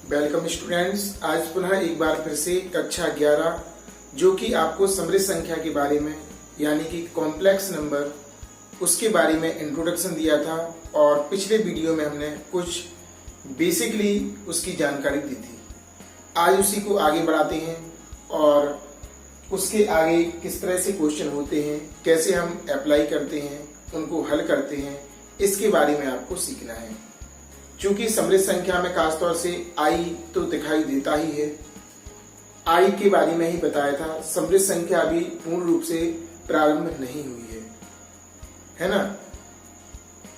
Welcome students. आज पुनः एक बार फिर से कक्षा 11 जो कि आपको समृद्ध संख्या के बारे में यानी कि कॉम्प्लेक्स नंबर उसके बारे में इंट्रोडक्शन दिया था और पिछले वीडियो में हमने कुछ बेसिकली उसकी जानकारी दी थी। आज उसी को आगे बढ़ाते हैं और उसके आगे किस तरह से क्वेश्चन होते हैं, कैसे हम अप्लाई करते हैं, उनको हल करते हैं, इसके बारे में आपको सीखना है। चूंकि समृद्ध संख्या में खासतौर से आई तो दिखाई देता ही है, आई के बारे में ही बताया था। समृद्ध संख्या अभी पूर्ण रूप से प्रारंभ नहीं हुई है ना।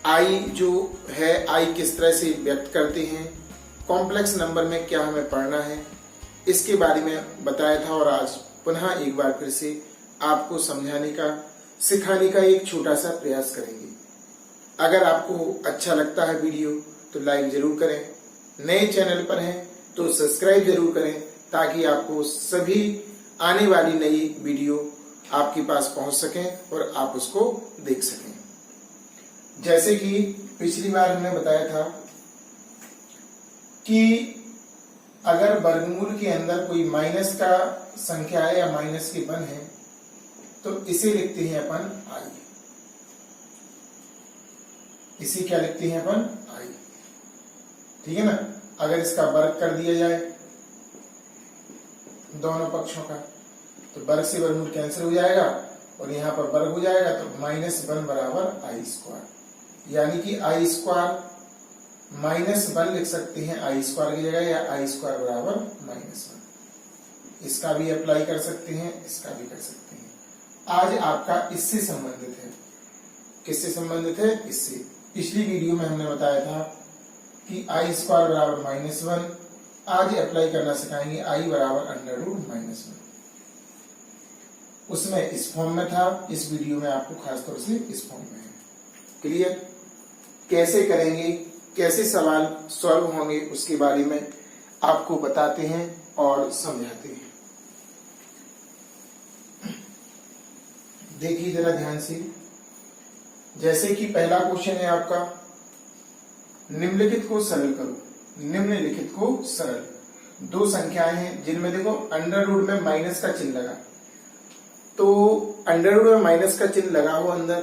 आई जो है, आई किस तरह से व्यक्त करते हैं, कॉम्प्लेक्स नंबर में क्या हमें पढ़ना है, इसके बारे में बताया था और आज पुनः एक बार फिर से आपको समझाने का, सिखाने का एक छोटा सा प्रयास करेंगे। अगर आपको अच्छा लगता है वीडियो तो लाइक जरूर करें, नए चैनल पर हैं तो सब्सक्राइब जरूर करें ताकि आपको सभी आने वाली नई वीडियो आपके पास पहुंच सकें और आप उसको देख सकें। जैसे कि पिछली बार हमने बताया था कि अगर वर्गमूल के अंदर कोई माइनस का संख्या है या माइनस के वन है तो इसे लिखते हैं अपन आई। इसी क्या लिखते हैं अपन आई, ठीक है ना। अगर इसका वर्ग कर दिया जाए दोनों पक्षों का तो वर्ग से वर्गमूल कैंसिल हो जाएगा और यहाँ पर वर्ग हो जाएगा तो -1 बराबर आई स्क्वायर, यानी कि आई स्क्वायर -1 लिख सकते हैं आई स्क्वायर की जगह, या आई स्क्वायर बराबर -1। इसका भी अप्लाई कर सकते हैं, इसका भी कर सकते हैं। आज आपका इससे संबंधित है। किससे संबंधित है? इससे। पिछली वीडियो में हमने बताया था कि आई स्क्वायर बराबर -1। आज अप्लाई करना सिखाएंगे आई बराबर √-1। उसमें इस फॉर्म में था, इस वीडियो में आपको खासतौर से इस फॉर्म में है। क्लियर? कैसे करेंगे, कैसे सवाल सॉल्व होंगे, उसके बारे में आपको बताते हैं और समझाते हैं। देखिए जरा ध्यान से। जैसे कि पहला क्वेश्चन है आपका, निम्नलिखित को सरल करो। निम्नलिखित को सरल, दो संख्याएं हैं जिनमें देखो अंडर रूट में माइनस का चिन्ह लगा, तो अंडर रूट में माइनस का चिन्ह लगा हो अंदर,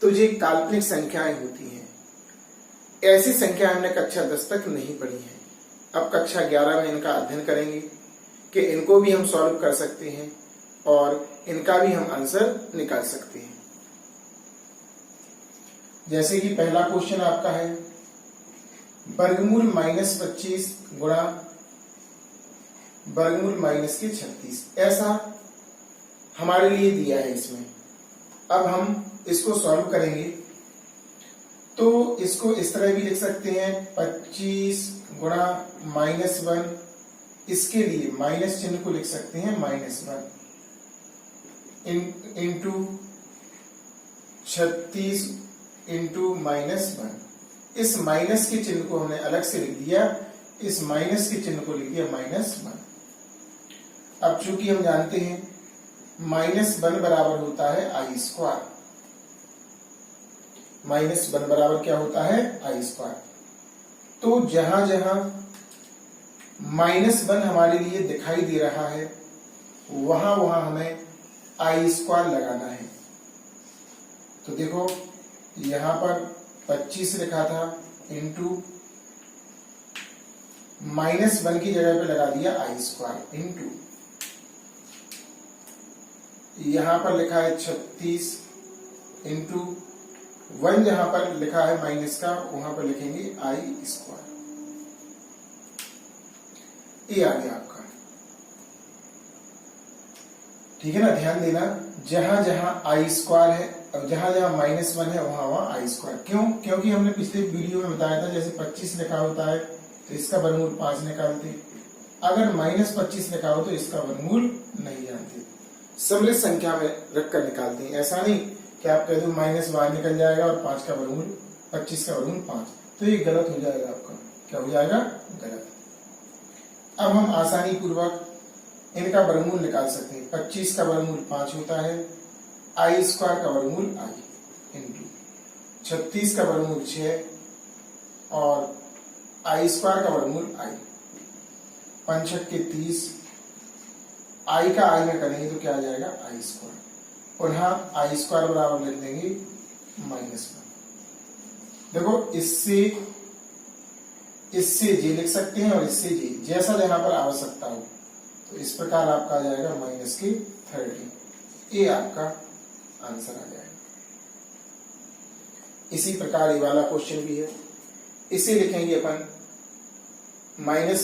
तो ये काल्पनिक संख्याएं होती हैं। ऐसी संख्या हमने कक्षा 10 तक नहीं पढ़ी है। अब कक्षा 11 में इनका अध्ययन करेंगे कि इनको भी हम सॉल्व कर सकते हैं और इनका भी हम आंसर निकाल सकते हैं। जैसे कि पहला क्वेश्चन आपका है, वर्गमूल -25 गुणा वर्गमूल -36, ऐसा हमारे लिए दिया है इसमें। अब हम इसको सॉल्व करेंगे तो इसको इस तरह भी लिख सकते हैं, 25 गुणा -1, इसके लिए माइनस चिन्ह को लिख सकते हैं -1 इंटू 36 इंटू -1। इस माइनस के चिन्ह को हमने अलग से लिख दिया, इस माइनस के चिन्ह को लिख दिया -1। अब चूंकि हम जानते हैं -1 बराबर होता है आई स्क्वायर। -1 बराबर क्या होता है? आई स्क्वायर। तो जहां जहां -1 हमारे लिए दिखाई दे रहा है वहां वहां हमें आई स्क्वायर लगाना है। तो देखो यहां पर 25 लिखा था इंटू -1 की जगह पे लगा दिया आई स्क्वायर इंटू, यहां पर लिखा है 36 इंटू 1, जहां पर लिखा है माइनस का वहां पर लिखेंगे आई स्क्वायर। ये आ गया आपका, ठीक है ना। ध्यान देना, जहां जहां आई स्क्वायर है और जहां जहां -1 है वहां वहां आई स्क्वायर। क्यों? क्योंकि हमने पिछले वीडियो में बताया था, जैसे 25 लिखा होता है तो इसका वर्गमूल 5 निकालते, अगर -25 लिखा हो तो इसका वर्गमूल नहीं जानते, समृद्ध संख्या में रखकर निकालते हैं। ऐसा नहीं कि आप कह दो माइनस बाहर निकल जाएगा और 5 का वर्गमूल 25 का वर्गमूल 5, तो ये गलत हो जाएगा आपका। क्या हो जाएगा? गलत। अब हम आसानी पूर्वक इनका वर्गमूल निकाल सकते हैं। 25 का वर्गमूल 5 होता है, आई स्क्वायर का वर्गमूल आई इंटू 36 का वर्गमूल 6 और आई स्क्वायर का वर्गमूल आई। 5 के 30, आई का आई में करेंगे तो क्या आ जाएगा आई स्क्वायर, पुनः आई स्क्वायर बराबर लिख देंगे -1। देखो इससे जे लिख सकते हैं और इससे जे, जैसा यहाँ पर आवश्यकता हो, तो इस प्रकार आपका आ जाएगा -30। ये आपका आंसर आ जाएगा। इसी प्रकार ये वाला क्वेश्चन भी है, इसे लिखेंगे अपन -1,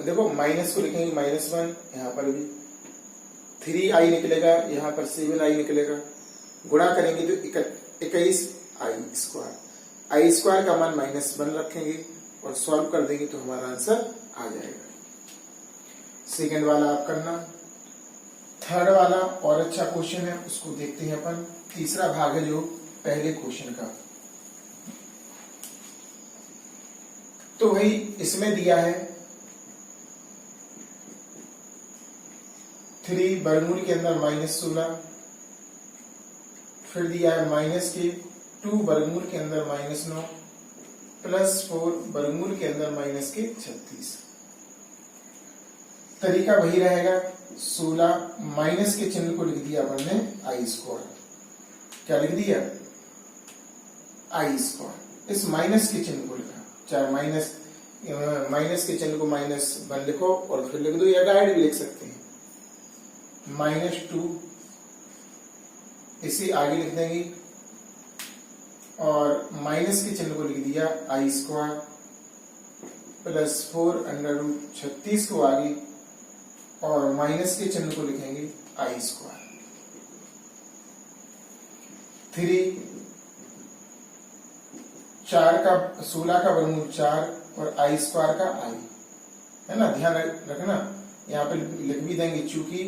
देखो माइनस को लिखेंगे -1, यहाँ पर भी 3i निकलेगा, यहाँ पर 7i निकलेगा, गुणा करेंगे तो 21 आई स्क्वायर, आई स्क्वायर का मान -1 रखेंगे और सॉल्व कर देंगे तो हमारा आंसर आ जाएगा। सेकंड वाला आप करना। थर्ड वाला और अच्छा क्वेश्चन है, उसको देखते हैं अपन। तीसरा भाग है जो पहले क्वेश्चन का, तो वही इसमें दिया है 3 वर्गमूल के अंदर -16, फिर दिया है -2 वर्गमूल के अंदर -9 +4 वर्गमूल के अंदर -36। तरीका वही रहेगा, 16 माइनस के चिन्ह को लिख दिया अपन ने आई स्क्वायर, क्या लिख दिया आई स्क्वायर, इस माइनस के चिन्ह को लिखा, चाहे माइनस के चिन्ह को -1 लिखो और फिर लिख दो, या डायरेक्ट भी लिख सकते हैं -2, इसी आगे लिख देंगे और माइनस के चिन्ह को लिख दिया आई स्क्वायर +4 √36 को आगे और माइनस के चिन्ह को लिखेंगे आई स्क्वायर। 16 का वर्गमूल 4 और आई स्क्वायर का आई है ना, ध्यान रखना, यहाँ पे लिख भी देंगे चूंकि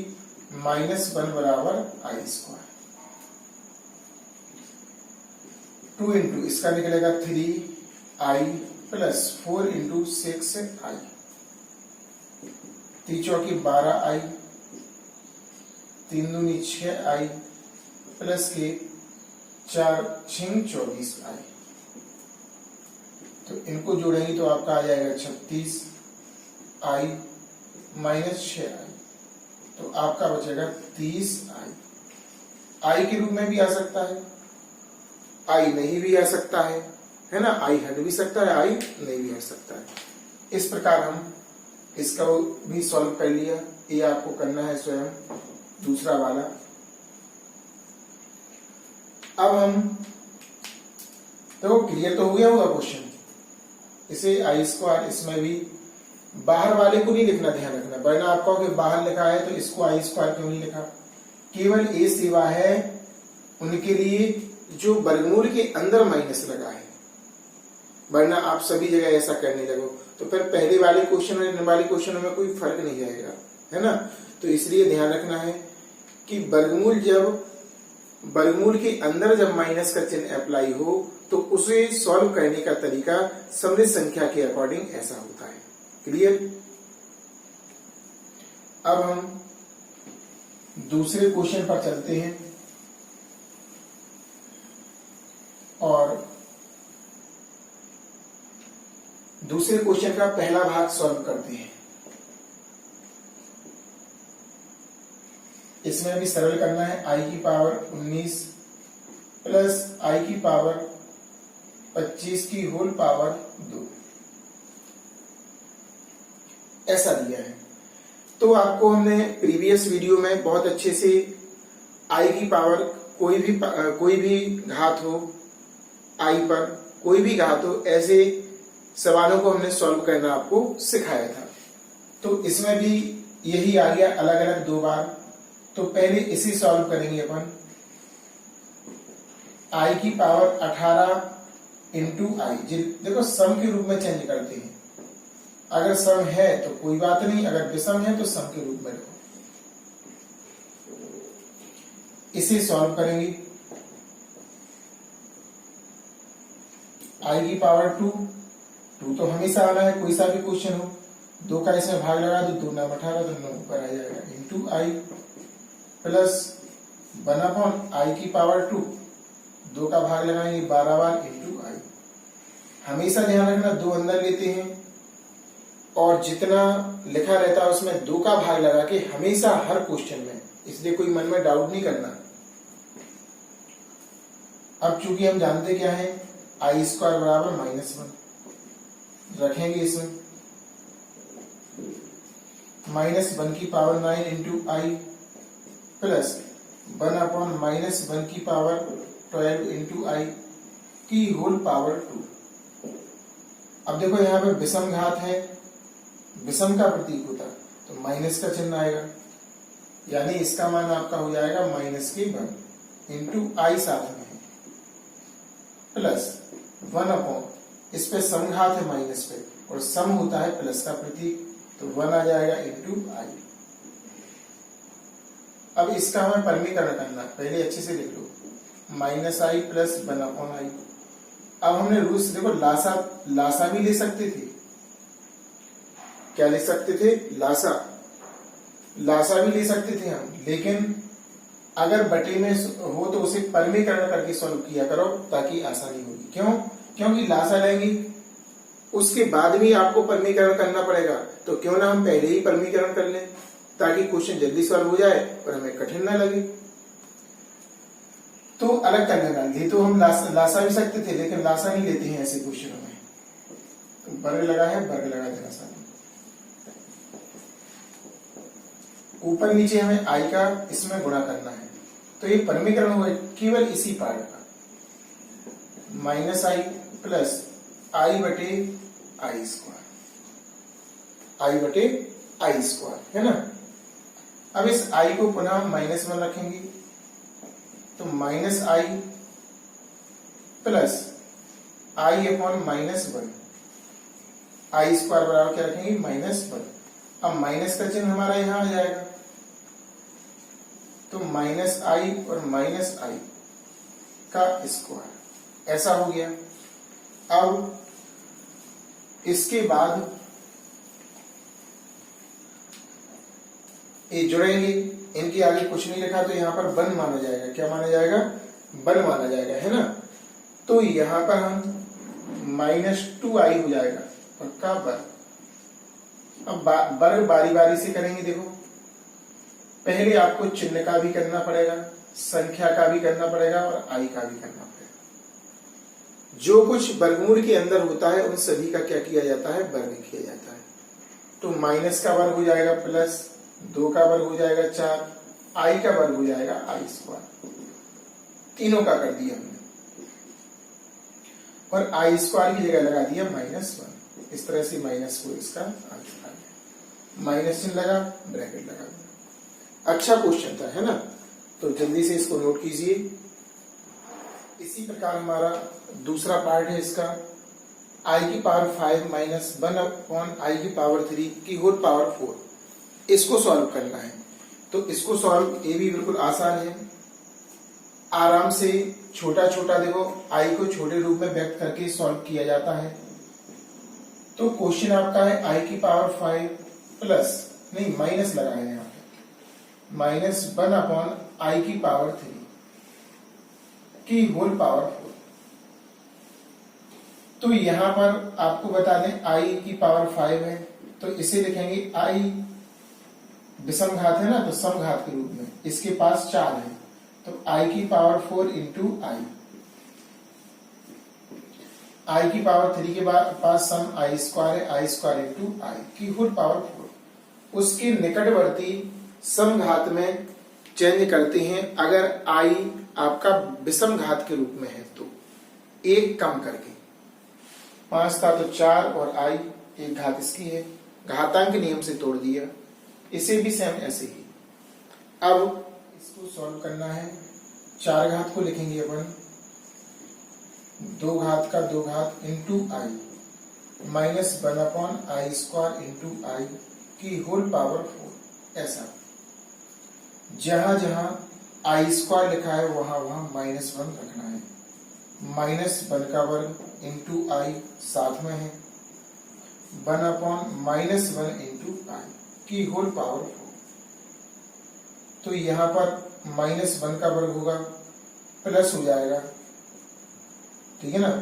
-1 बराबर आई स्क्वायर। 2 इंटू इसका निकलेगा 3i +4 इंटू 6i, 3 चौकी 12i, 3 दूनी 6i प्लस के 4 6 24i, तो इनको जोड़ेंगे तो आपका आ जाएगा 36i -6i, तो आपका बचेगा 30i। आई के रूप में भी आ सकता है, आई नहीं भी आ सकता है ना, आई हट भी सकता है, आई नहीं भी हट सकता है। इस प्रकार हम इसका भी सॉल्व कर लिया। ये आपको करना है स्वयं दूसरा वाला। अब हम तो क्लियर तो हो गया होगा क्वेश्चन, इसे आई स्क्वायर, इसमें भी बाहर वाले को नहीं लिखना, ध्यान रखना, वरना आपको कि बाहर लिखा है तो इसको आई स्क्वायर क्यों नहीं लिखा। केवल ये सेवा है उनके लिए जो वर्गमूल के अंदर माइनस लगा है, वरना आप सभी जगह ऐसा करने लगो तो फिर पहले वाले क्वेश्चन और इन वाले क्वेश्चनों में कोई फर्क नहीं आएगा, है ना। तो इसलिए ध्यान रखना है कि वर्गमूल के अंदर जब माइनस का चिन्ह अप्लाई हो तो उसे सॉल्व करने का तरीका समृद्ध संख्या के अकॉर्डिंग ऐसा होता है। क्लियर। अब हम दूसरे क्वेश्चन पर चलते हैं और दूसरे क्वेश्चन का पहला भाग सॉल्व करते हैं। इसमें भी सरल करना है, i की पावर 19 प्लस i की पावर 25 की होल पावर 2, ऐसा दिया है। तो आपको हमने प्रीवियस वीडियो में बहुत अच्छे से i की पावर कोई भी घात हो, i पर कोई भी घात हो, ऐसे सवालों को हमने सॉल्व करना आपको सिखाया था। तो इसमें भी यही आ गया अलग अलग 2 बार। तो पहले इसे सॉल्व करेंगे अपन, i की पावर 18 इंटू आई, देखो सम के रूप में चेंज करते हैं, अगर सम है तो कोई बात नहीं, अगर विषम है तो सम के रूप में रखो। इसे सॉल्व करेंगे, i की पावर 2 तो हमेशा आना है, कोई सा भी क्वेश्चन हो, 2 का इसमें भाग लगा दो, 2 9 18 तो 9 ऊपर आ जाएगा, इंटू आई प्लस 1/i की पावर 2, 2 का भाग लगाएंगे 12 बार इंटू आई। हमेशा ध्यान रखना 2 अंदर लेते हैं और जितना लिखा रहता है उसमें 2 का भाग लगा के हमेशा हर क्वेश्चन में, इसलिए कोई मन में डाउट नहीं करना। अब चूंकि हम जानते क्या है, आई स्क्वायर बराबर -1 रखेंगे इसमें, -1 की पावर 9 इंटू आई प्लस 1 अपॉन -1 की पावर 12 इंटू आई की होल पावर 2। अब देखो यहाँ पे विषम घात है, विषम का प्रतीक होता तो माइनस का चिन्ह आएगा, यानी इसका मान आपका हो जाएगा -1 इंटू आई साथ में है प्लस 1 अपॉन, इस पे समघात है माइनस पे और सम होता है प्लस का प्रतीक, तो 1 आ जाएगा इंटू आई। अब इसका हमें परमीकरण करना, पहले अच्छे से लिख लो, -i प्लस 1 अपॉन आई। अब हमने रूल्स देखो, लासा भी ले सकते थे, क्या ले सकते थे, लासा भी ले सकते थे हम, लेकिन अगर बटे में हो तो उसे परमीकरण करके सॉल्व किया करो ताकि आसानी होगी। क्यों? क्योंकि लासा लेंगे उसके बाद भी आपको परमीकरण करना पड़ेगा, तो क्यों ना हम पहले ही परमीकरण कर लें ताकि क्वेश्चन जल्दी सॉल्व हो जाए और हमें कठिन ना लगे। तो अलग करने का, ये तो हम लासा भी सकते थे, लेकिन लासा नहीं लेते हैं ऐसे क्वेश्चनों में, तो वर्ग लगा है, वर्ग लगा देना सामने। ऊपर नीचे हमें आई का इसमें गुणा करना है, तो ये परमीकरण हुआ केवल इसी पार्ट का, -i प्लस आई बटे आई स्क्वायर, है ना। अब इस i को पुनः -1 रखेंगे, तो -i plus i upon -1, I square बराबर क्या रखेंगे, -1। अब माइनस का चिन्ह हमारा यहां आ जाएगा, तो -i और -i का स्क्वायर, ऐसा हो गया। अब इसके बाद ये जुड़ेंगे, इनके आगे कुछ नहीं लिखा तो यहाँ पर 1 माना जाएगा, क्या माना जाएगा, 1 माना जाएगा, है ना। तो यहाँ पर हम -2i हो जाएगा पक्का वर्ग। अब वर्ग बारी बारी से करेंगे, देखो पहले आपको चिन्ह का भी करना पड़ेगा, संख्या का भी करना पड़ेगा और आई का भी करना पड़ेगा। जो कुछ वर्गमूल के अंदर होता है उन सभी का क्या किया जाता है, वर्ग किया जाता है। तो माइनस का वर्ग हो जाएगा प्लस 2 का वर्ग हो जाएगा 4, आई का वर्ग हो जाएगा आई स्क्वायर, तीनों का कर दिया हमने, और आई स्क्वायर की जगह लगा दिया -1। इस तरह से माइनस को इसका आंसर आ गया, माइनस चिन्ह लगा, ब्रैकेट लगा दिया। अच्छा क्वेश्चन था, है ना। तो जल्दी से इसको नोट कीजिए। इसी प्रकार हमारा दूसरा पार्ट है इसका, आई की पावर 5 माइनस 1 अपॉन आई की पावर 3 की होल पावर 4, इसको सॉल्व करना है। तो इसको सॉल्व, ये भी बिल्कुल आसान है, आराम से छोटा छोटा देखो आई को छोटे रूप में व्यक्त करके सॉल्व किया जाता है। तो क्वेश्चन आपका है आई की पावर 5 प्लस, नहीं माइनस लगा है यहाँ पे, -1 अपॉन आई की पावर 3 की होल पावर 4। तो यहां पर आपको बता दें आई की पावर 5 है, तो इसे लिखेंगे आई, विषम घात है ना, तो समघात के रूप में, इसके पास 4 है, तो आई की पावर 4 इंटू आई की पावर 3 के पास सम आई स्क्वायर है, आई स्क्वायर इंटू आई की होल पावर 4। उसके निकटवर्ती समघात में चेंज करते हैं, अगर आई आपका विषम घात के रूप में है तो 1 कम करके, 5 था तो 4 और आई एक घात इसकी है, घातांक नियम से तोड़ दिया। इसे भी सेम ऐसे ही। अब इसको सॉल्व करना है, 4 घात को लिखेंगे अपन 2 घात का 2 घात into i -1 upon i square into i की होल पावर 4। ऐसा जहां जहां आई स्क्वायर लिखा है वहां वहां -1 रखना है, -1 का वर्ग इंटू आई साथ में है, 1 अपॉन -1 इंटू आई की होल पावर 4। तो यहां पर -1 का वर्ग होगा, प्लस हो जाएगा, ठीक है ना,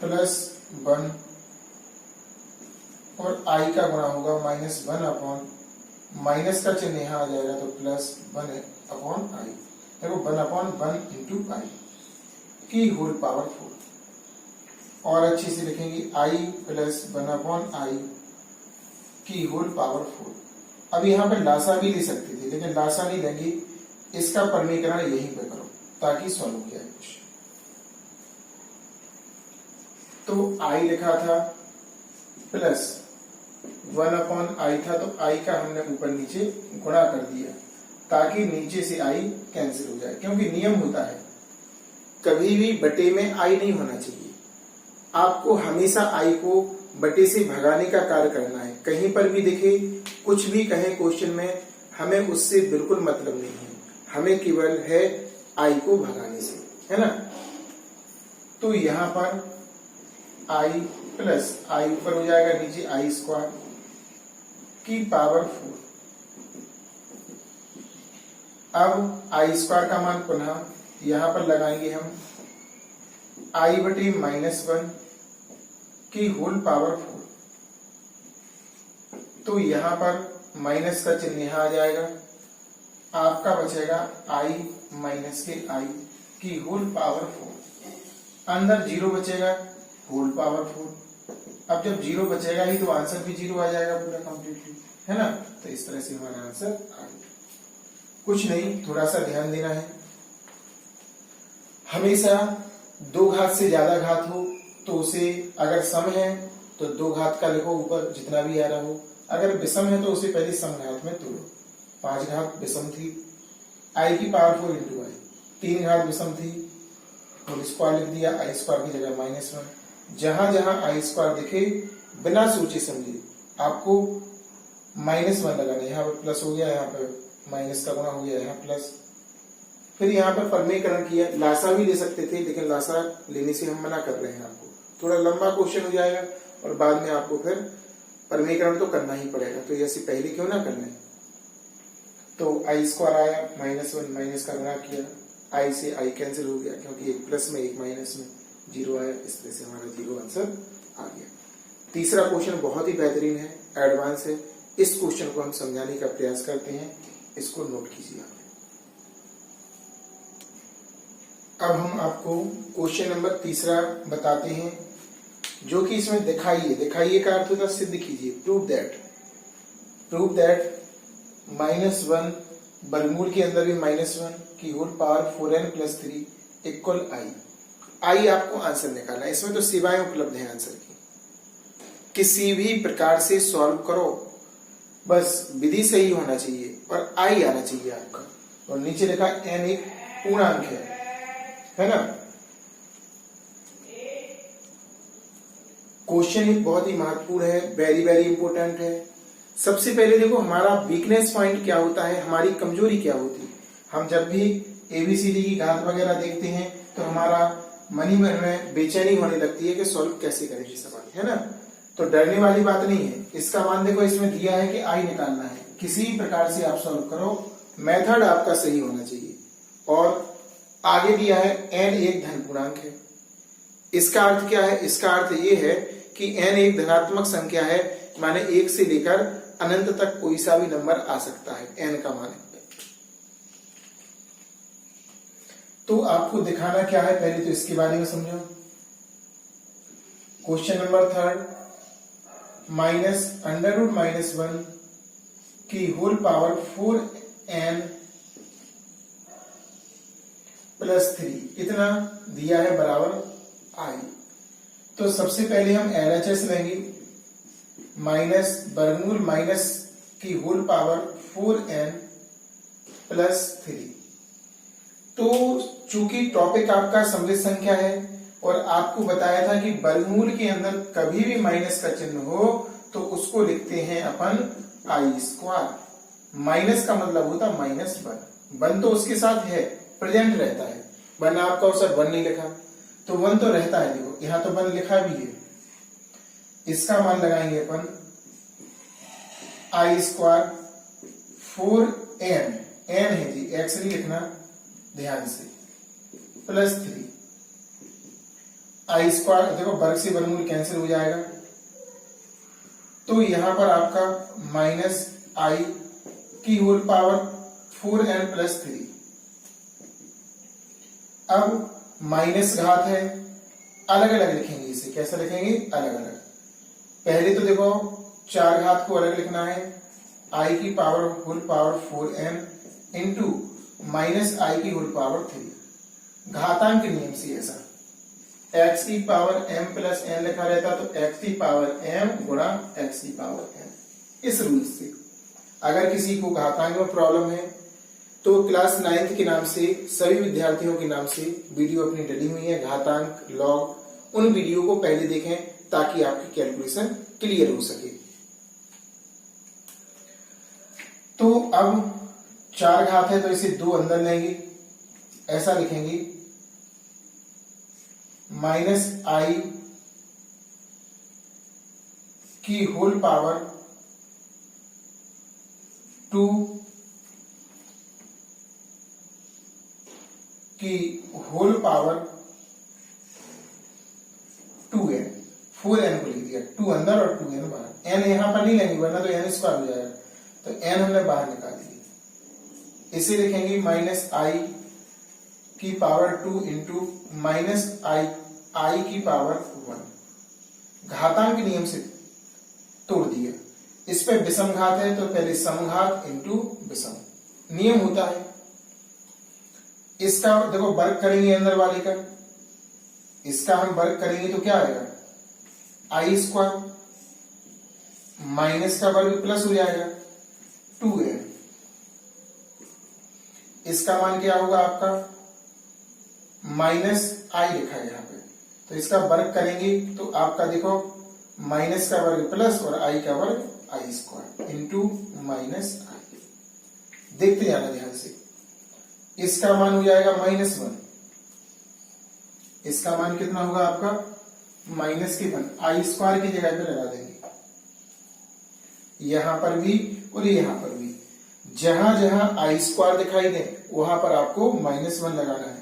+1 और आई का गुणा होगा -1 अपॉन, माइनस का चिन्ह यहाँ आ जाएगा तो +1 अपॉन आई। देखो 1/1 इंटू आई की होल पावर 4, और अच्छे से लिखेंगे आई प्लस 1/i की होल पावर 4। अब यहाँ पे लासा भी ले सकते थे, लेकिन लासा नहीं लेंगे, इसका परमीकरण यहीं पे करो ताकि सॉल्व हो जाए कुछ। तो आई लिखा था प्लस 1/i था, तो आई का हमने ऊपर नीचे गुणा कर दिया ताकि नीचे से आई कैंसिल हो जाए, क्योंकि नियम होता है कभी भी बटे में आई नहीं होना चाहिए। आपको हमेशा आई को बटे से भगाने का कार्य करना है। कहीं पर भी दिखे, कुछ भी कहे क्वेश्चन में, हमें उससे बिल्कुल मतलब नहीं है, हमें केवल है आई को भगाने से, है ना। तो यहां पर आई प्लस आई ऊपर हो जाएगा, नीचे आई स्क्वायर की पावर 4। अब आई स्क्वायर का मान पुनः यहां पर लगाएंगे हम, आई बटे -1 की होल पावर 4। तो यहां पर माइनस का चिन्ह यहां आ जाएगा, आपका बचेगा आई माइनस के आई की होल पावर 4, अंदर 0 बचेगा, होल पावर 4। अब जब 0 बचेगा ही तो आंसर भी 0 आ जाएगा पूरा कंप्लीटली, है ना। तो इस तरह से हमारा आंसर आ गया। कुछ नहीं, थोड़ा सा ध्यान देना है, हमेशा 2 घात से ज्यादा घात हो तो उसे, अगर सम है तो 2 घात का लिखो ऊपर जितना भी आ रहा हो, अगर विषम है तो उसे पहले सम घात में तोड़ो। 5 घात विषम थी, आई की पावर 4 इंटू आई, 3 घात विषम थी, होल स्क्वायर लिख दिया, आई स्क्वायर की जगह -1। जहां जहां आई स्क्वायर दिखे बिना सोचे समझे आपको -1 लगाना, यहाँ पर प्लस हो गया, यहाँ पर माइनस का गुणा हो गया, यहाँ प्लस। फिर यहाँ पर परमीकरण किया, लासा भी ले सकते थे, लेकिन लासा लेने से हम मना कर रहे हैं आपको, थोड़ा लंबा क्वेश्चन हो जाएगा और बाद में आपको फिर परमीकरण तो करना ही पड़ेगा, तो ऐसे पहले क्यों ना करना है। तो आई स्क्वायर आया, -1 माइनस का गुणा किया, आई से आई कैंसिल हो गया, क्योंकि एक प्लस में एक माइनस में 0 आया, इस तरह से हमारा 0 आंसर आ गया। तीसरा क्वेश्चन बहुत ही बेहतरीन है, एडवांस है, इस क्वेश्चन को हम समझाने का प्रयास करते हैं, इसको नोट कीजिए आप। अब हम आपको क्वेश्चन नंबर तीसरा बताते हैं, जो कि इसमें दिखाइए, दिखाइए का अर्थ होता है सिद्ध कीजिए, प्रूव दैट -1 वर्गमूल के अंदर भी -1 की होल पावर 4n + 3 इक्वल आई आपको आंसर निकालना है। इसमें तो सेवाएं उपलब्ध हैं आंसर की, किसी भी प्रकार से सॉल्व करो, बस विधि सही होना चाहिए और आई आना चाहिए आपका। और नीचे लिखा n एक पूर्णांक है ना। क्वेश्चन एक बहुत ही महत्वपूर्ण है, वेरी वेरी इंपॉर्टेंट है। सबसे पहले देखो हमारा वीकनेस पॉइंट क्या होता है, हमारी कमजोरी क्या होती है। हम जब भी एबीसीडी की घात वगैरह देखते हैं तो हमारा मन ही मन में बेचैनी होने लगती है कि सॉल्व कैसे करेंगे सवाल, है ना। तो डरने वाली बात नहीं है। इसका मान देखो इसमें दिया है कि आई निकालना है, किसी प्रकार से आप सॉल्व करो, मेथड आपका सही होना चाहिए। और आगे दिया है n एक धन पूर्णांक है। इसका अर्थ क्या है, इसका अर्थ ये है कि n एक धनात्मक संख्या है, माने 1 से लेकर अनंत तक कोई सा भी नंबर आ सकता है, n का मान। तो आपको दिखाना क्या है, पहले तो इसके बारे में समझो। क्वेश्चन नंबर 3 -√-1 की होल पावर 4n + 3 इतना दिया है बराबर आई। तो सबसे पहले हम LHS लेंगे, वर्गमूल माइनस की होल पावर 4n + 3। तो चूंकि टॉपिक आपका समृद्ध संख्या है और आपको बताया था कि वर्गमूल के अंदर कभी भी माइनस का चिन्ह हो तो उसको लिखते हैं अपन आई स्क्वायर। माइनस का मतलब होता -1, 1 तो उसके साथ है, प्रेजेंट रहता है, वरना आपका उसका 1 नहीं लिखा, तो 1 तो रहता है। देखो यहां तो 1 लिखा भी है, इसका मान लगाएंगे अपन आई स्क्वायर 4n, n है जी, x नहीं लिखना ध्यान से, +3 आई स्क्वायर। देखो वर्ग से वर्गमूल कैंसिल हो जाएगा, तो यहाँ पर आपका माइनस आई की होल पावर 4n प्लस 3। अब माइनस घात है, अलग अलग लिखेंगे इसे। कैसे लिखेंगे? अलग अलग। पहले तो देखो 4 घात को अलग लिखना है, आई की power whole power 4n into minus i की होल पावर 3। घातांक नियम से ऐसा x की पावर m प्लस n लिखा रहता तो x की पावर m गुणा x की पावर n। इस रूल से अगर किसी को घातांक में प्रॉब्लम है तो क्लास 9th के नाम से सभी विद्यार्थियों के नाम से वीडियो अपनी डली हुई है, घातांक लॉग, उन वीडियो को पहले देखें ताकि आपकी कैलकुलेशन क्लियर हो सके। तो अब 4 घात है तो इसे 2 अंदर लेंगे, ऐसा लिखेंगे माइनस आई की होल पावर 2 की होल पावर 2n, 4n को लिख दिया, 2 अंदर और 2n बाहर। n यहां पर नहीं लेंगे वरना तो n स्क्वायर हो जाएगा, तो n हमने बाहर निकाल दिया। इसे लिखेंगे माइनस आई की पावर 2 इंटू माइनस आई की पावर 1। घातांक नियम से तोड़ दिया। इस पे विषम घात है तो पहले समघात इंटू विषम नियम होता है। इसका देखो वर्ग करेंगे अंदर वाले का, इसका हम वर्ग करेंगे तो क्या आएगा? आई स्क्वायर माइनस का वर्ग प्लस हो जाएगा 2n। इसका मान क्या होगा आपका? माइनस आई लिखा है यहाँ पे, तो इसका वर्ग करेंगे तो आपका देखो माइनस का वर्ग प्लस और आई का वर्ग आई स्क्वायर इंटू माइनस आई। देखते जाना ध्यान से। इसका मान हो जाएगा -1। इसका मान कितना होगा आपका? -1। आई स्क्वायर की जगह पे लगा देंगे, यहां पर भी और यहां पर भी। जहां जहां आई स्क्वायर दिखाई दे वहां पर आपको -1 लगाना है।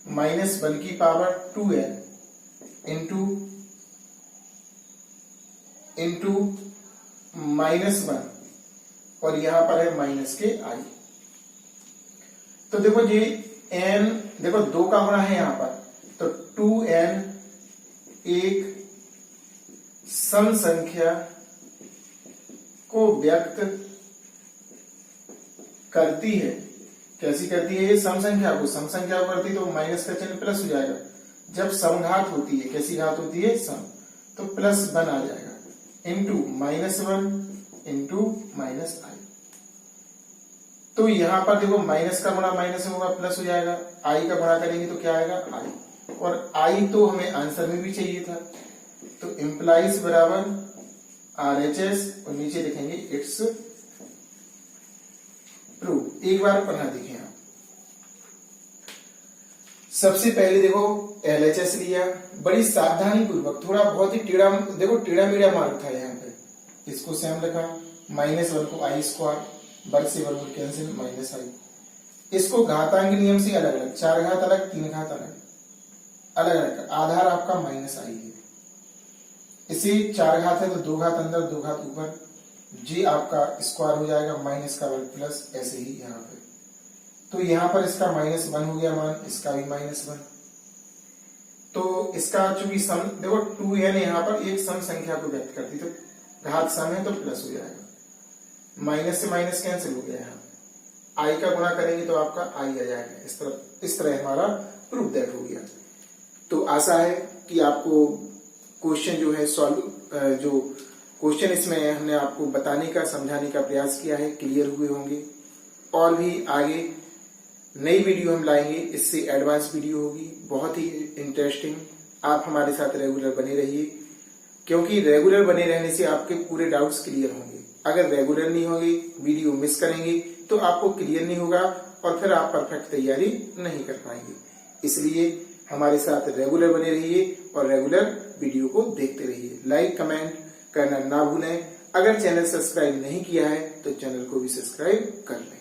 -1 की पावर 2n इंटू -1 और यहां पर है माइनस के आई। तो देखो ये n देखो 2 का गुणा है यहां पर, तो 2n एक सम संख्या को व्यक्त करती है। कैसी करती है? ये सम संख्या को करती है तो माइनस का चिन्ह प्लस हो जाएगा। जब समघात होती है, कैसी घात होती है? सम, तो +1 आ जाएगा इंटू -1 इंटू माइनस आई। तो यहां पर देखो माइनस का गुणा माइनस में होगा, प्लस हो जाएगा। आई का गुणा करेंगे तो क्या आएगा? आई। और आई तो हमें आंसर में भी चाहिए था, तो इंप्लाइज बराबर RHS और नीचे लिखेंगे इट्स प्रूव। एक बार पढ़ना देखें आप। सबसे पहले देखो LHS लिया, बड़ी सावधानी पूर्वक, थोड़ा बहुत ही टेढ़ा, देखो टेढ़ा मेढ़ा मार्ग था यहाँ पे, इसको सेम लिखा। -1 को आई स्क्वायर, वर्ग से वर्ग कैंसिल, माइनस आई। इसको घातांक नियम से अलग अलग, 4 घात अलग, 3 घात अलग, अलग अलग। आधार आपका माइनस आई है। इसे 4 घात है तो 2 घात अंदर 2 घात ऊपर, जी आपका स्क्वायर हो जाएगा माइनस का वर्ग प्लस, ऐसे ही यहाँ पे। तो यहाँ पर इसका -1 हो गया मान, इसका भी -1। तो इसका चूंकि सम देखो 2n यहाँ पर एक सम संख्या को व्यक्त करती, तो घात सम है तो प्लस हो जाएगा, माइनस से माइनस कैंसिल हो गया। यहाँ आई का गुणा करेंगे तो आपका आई आ जाएगा। इस तरह हमारा प्रूफ दैट हो गया। तो आशा है कि आपको क्वेश्चन जो है जो क्वेश्चन इसमें हमने आपको बताने का, समझाने का प्रयास किया है, क्लियर हुए होंगे। और भी आगे नई वीडियो हम लाएंगे, इससे एडवांस वीडियो होगी, बहुत ही इंटरेस्टिंग। आप हमारे साथ रेगुलर बने रहिए, क्योंकि रेगुलर बने रहने से आपके पूरे डाउट्स क्लियर होंगे। अगर रेगुलर नहीं होंगे, वीडियो मिस करेंगे तो आपको क्लियर नहीं होगा और फिर आप परफेक्ट तैयारी नहीं कर पाएंगे। इसलिए हमारे साथ रेगुलर बने रहिए और रेगुलर वीडियो को देखते रहिए। लाइक कमेंट करना ना भूलें। अगर चैनल सब्सक्राइब नहीं किया है तो चैनल को भी सब्सक्राइब कर लें।